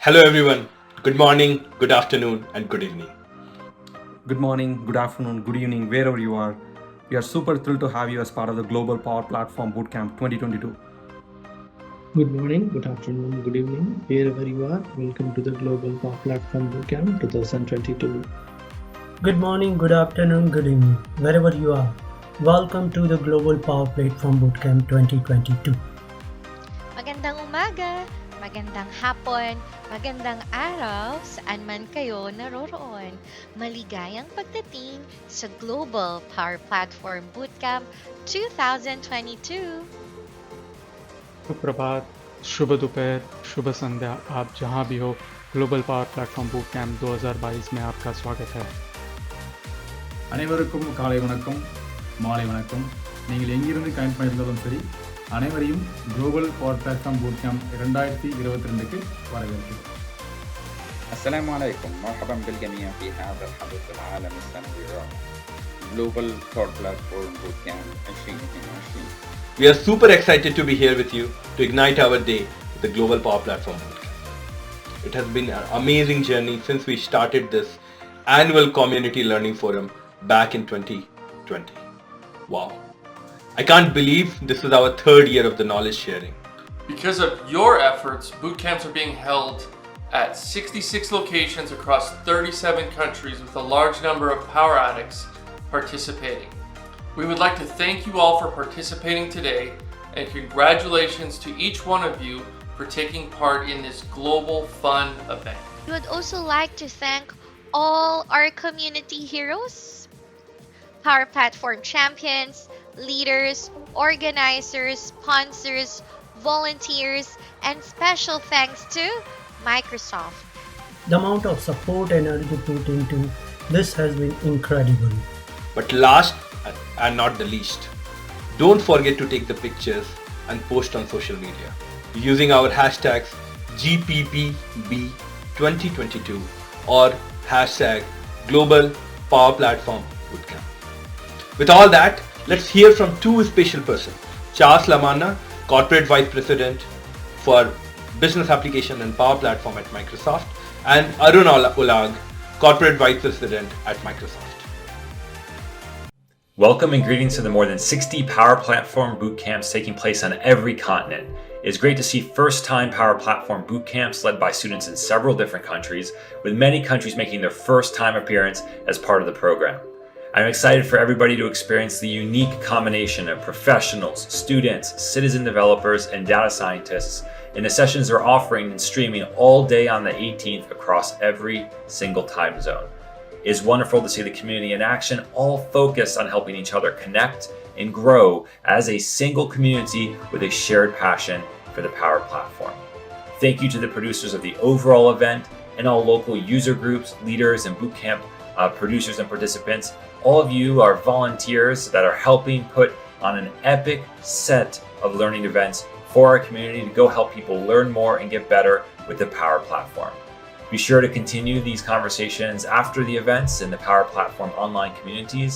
Hello everyone. Good morning, good afternoon, and good evening. Good morning, good afternoon, good evening, wherever you are. We are super thrilled to have you as part of the Global Power Platform Bootcamp 2022. Good morning, good afternoon, good evening, wherever you are. Welcome to the Global Power Platform Bootcamp 2022. Good morning, good afternoon, good evening, wherever you are. Welcome to the Global Power Platform Bootcamp 2022. Magandang umaga, magandang hapon, magandang araw, saan man kayo naroroon. Maligayang pagdating sa Global Power Platform Bootcamp 2022. सुप्रभात, शुभ दोपहर, शुभ संध्या। आप जहां भी हो, global power platform boot camp 2022 में आपका स्वागत है। அனைவருக்கும் காலை வணக்கம், மாலை வணக்கம். நீங்கள் எங்கிருந்து கனெக்ட் பண்ணியிருந்தாலும் சரி, அனைவரையும் global power platform boot camp 2022க்கு வரவேற்கிறோம். السلام عليكم، مرحبا بالجميع في هذا الحدث العالمي السنوي الرابع Global Power Platform Bootcamp 2022. We are super excited to be here with you to ignite our day with the Global Power Platform Bootcamp. It has been an amazing journey since we started this annual community learning forum back in 2020. Wow. I can't believe this is our third year of the knowledge sharing. Because of your efforts, boot camps are being held at 66 locations across 37 countries with a large number of power addicts participating. We would like to thank you all for participating today, and congratulations to each one of you for taking part in this global fun event. We would also like to thank all our community heroes, Power Platform champions, leaders, organizers, sponsors, volunteers, and special thanks to Microsoft. The amount of support and energy put into this has been incredible. But last and not the least, don't forget to take the pictures and post on social media using our hashtags GPPB 2022 or hashtag Global Power Platform Bootcamp. With all that, let's hear from two special persons. Charles Lamanna, Corporate Vice President for Business Application and Power Platform at Microsoft, and Arun Ulag, Corporate Vice President at Microsoft. Welcome and greetings to the more than 60 Power Platform Bootcamps taking place on every continent. It's great to see first-time Power Platform Bootcamps led by students in several different countries, with many countries making their first-time appearance as part of the program. I'm excited for everybody to experience the unique combination of professionals, students, citizen developers, and data scientists in the sessions they're offering and streaming all day on the 18th across every single time zone. It's wonderful to see the community in action, all focused on helping each other connect and grow as a single community with a shared passion for the Power Platform. Thank you to the producers of the overall event and all local user groups, leaders, and bootcamp producers and participants. All of you are volunteers that are helping put on an epic set of learning events for our community to go help people learn more and get better with the Power Platform. Be sure to continue these conversations after the events in the Power Platform online communities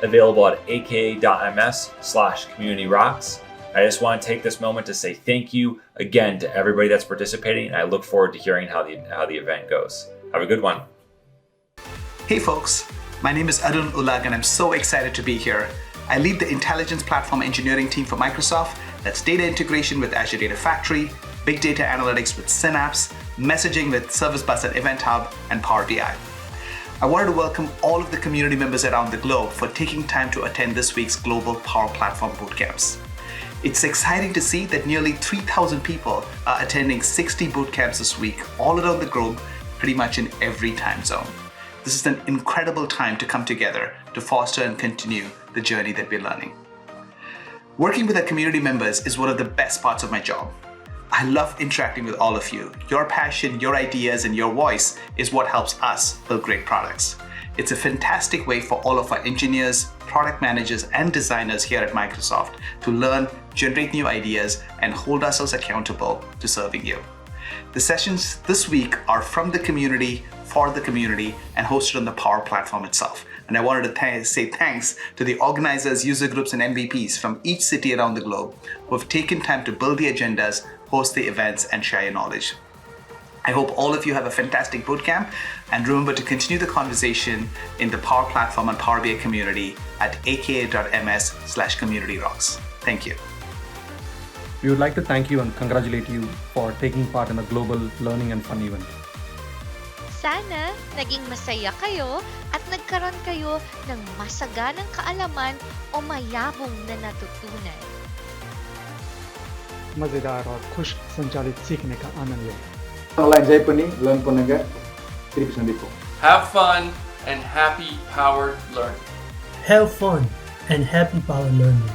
available at aka.ms/communityrocks. I just want to take this moment to say thank you again to everybody that's participating, and I look forward to hearing how the event goes. Have a good one. Hey folks, my name is Arun Ulag and I'm so excited to be here. I lead the Intelligence Platform Engineering team for Microsoft. That's data integration with Azure Data Factory, big data analytics with Synapse, messaging with Service Bus and Event Hub, and Power BI. I wanted to welcome all of the community members around the globe for taking time to attend this week's Global Power Platform Bootcamps. It's exciting to see that nearly 3,000 people are attending 60 bootcamps this week, all around the globe, pretty much in every time zone. This is an incredible time to come together to foster and continue the journey that we're learning. Working with our community members is one of the best parts of my job. I love interacting with all of you. Your passion, your ideas, and your voice is what helps us build great products. It's a fantastic way for all of our engineers, product managers, and designers here at Microsoft to learn, generate new ideas, and hold ourselves accountable to serving you. The sessions this week are from the community, for the community, and hosted on the Power Platform itself. And I wanted to say thanks to the organizers, user groups, and MVPs from each city around the globe who have taken time to build the agendas, host the events, and share your knowledge. I hope all of you have a fantastic bootcamp, and remember to continue the conversation in the Power Platform and Power BI community at aka.ms/communityrocks. Thank you. We would like to thank you and congratulate you for taking part in the global learning and fun event. Sana naging masaya kayo at nagkaroon kayo ng masaganang kaalaman o mayabong na natutunan. मज़ेदार और खुश संचालित सीखने का आनंद लें। நல்லா enjoy பண்ணி learn பண்ணுங்க. திருப்பி சந்திப்போம். Have fun and happy powered learning. Have fun and happy power learning.